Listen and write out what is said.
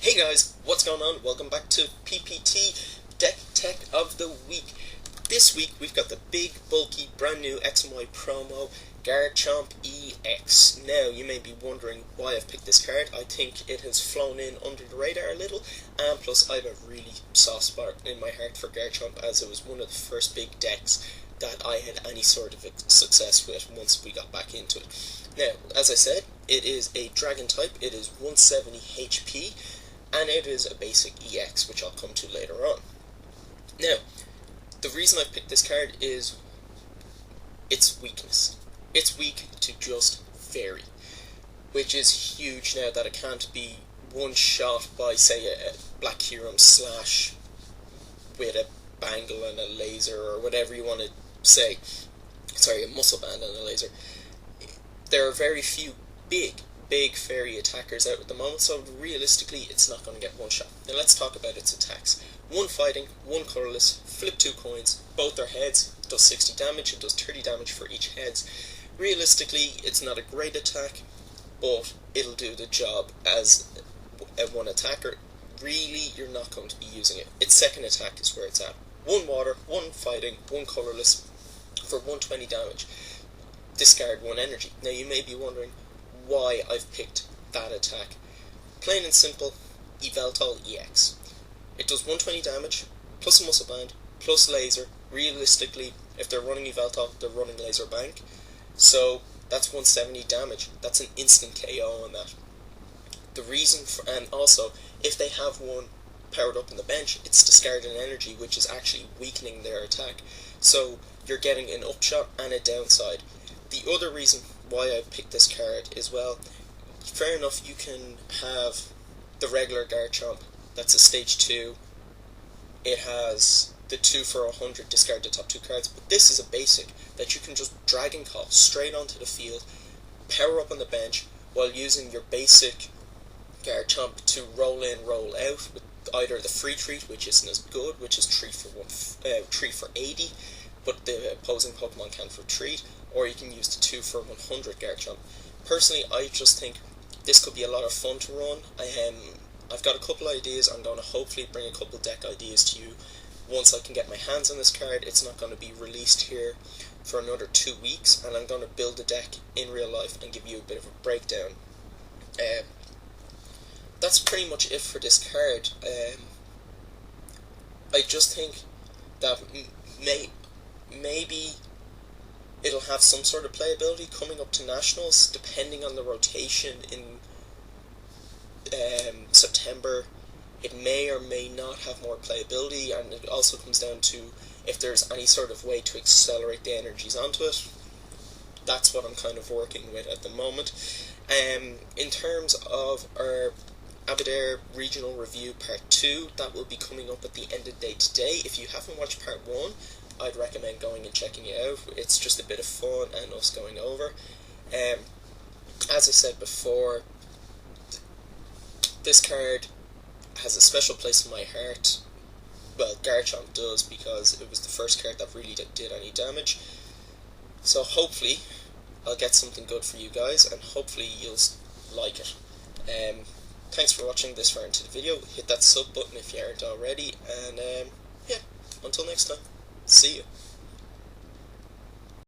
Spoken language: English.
Hey guys, what's going on? Welcome back to PPT Deck Tech of the Week. This week we've got the big, bulky, brand new X and Y promo, Garchomp EX. Now, you may be wondering why I've picked this card. I think it has flown in under the radar a little, and plus I have a really soft spot in my heart for Garchomp, as it was one of the first big decks that I had any sort of success with once we got back into it. Now, as I said, it is a Dragon type, it is 170 HP, and it is a basic EX, which I'll come to later on. Now, the reason I've picked this card is its weakness. It's weak to just Fairy, which is huge now that it can't be one shot by, say, a Black Huron slash with a bangle and a laser, or whatever you want to say. Sorry, a muscle band and a laser. There are very few big fairy attackers out at the moment, so realistically it's not going to get one shot. Now let's talk about its attacks. One fighting, one colorless, flip 2 coins, both are heads, does 60 damage, and does 30 damage for each heads. Realistically, it's not a great attack, but it'll do the job as a one attacker. Really, you're not going to be using it. Its second attack is where it's at. One water, one fighting, one colorless, for 120 damage. Discard 1 energy. Now you may be wondering why I've picked that attack. Plain and simple, Yveltal EX. It does 120 damage, plus a muscle band, plus laser. Realistically, if they're running Yveltal, they're running laser bank. So that's 170 damage. That's an instant KO on that. The reason for, and also, if they have one powered up on the bench, it's discarding energy, which is actually weakening their attack. So you're getting an upshot and a downside. The other reason why I picked this card is, well, fair enough, you can have the regular Garchomp, that's a stage 2, it has the 2 for 100, discard the top 2 cards, but this is a basic that you can just Dragon Call straight onto the field, power up on the bench, while using your basic Garchomp to roll in, roll out, with either the free treat, which isn't as good, which is 3 for 80, but the opposing Pokemon can for treat, or you can use the 2 for 100 Garchomp. Personally, I just think this could be a lot of fun to run. I've got a couple ideas. I'm going to hopefully bring a couple deck ideas to you once I can get my hands on this card. It's not going to be released here for another 2 weeks, and I'm going to build a deck in real life and give you a bit of a breakdown. That's pretty much it for this card. I just think that maybe it'll have some sort of playability coming up to Nationals, depending on the rotation in September. It may or may not have more playability, and it also comes down to if there's any sort of way to accelerate the energies onto it. That's what I'm kind of working with at the moment. In terms of our Aberdare Regional Review Part 2, that will be coming up at the end of the day today. If you haven't watched Part 1, I'd recommend going and checking it out. It's just a bit of fun and us going over. As I said before, this card has a special place in my heart. Well, Garchomp does, because it was the first card that really did any damage. So hopefully I'll get something good for you guys, and hopefully you'll like it. Thanks for watching this far into the video. Hit that sub button if you aren't already, and yeah, until next time. See you.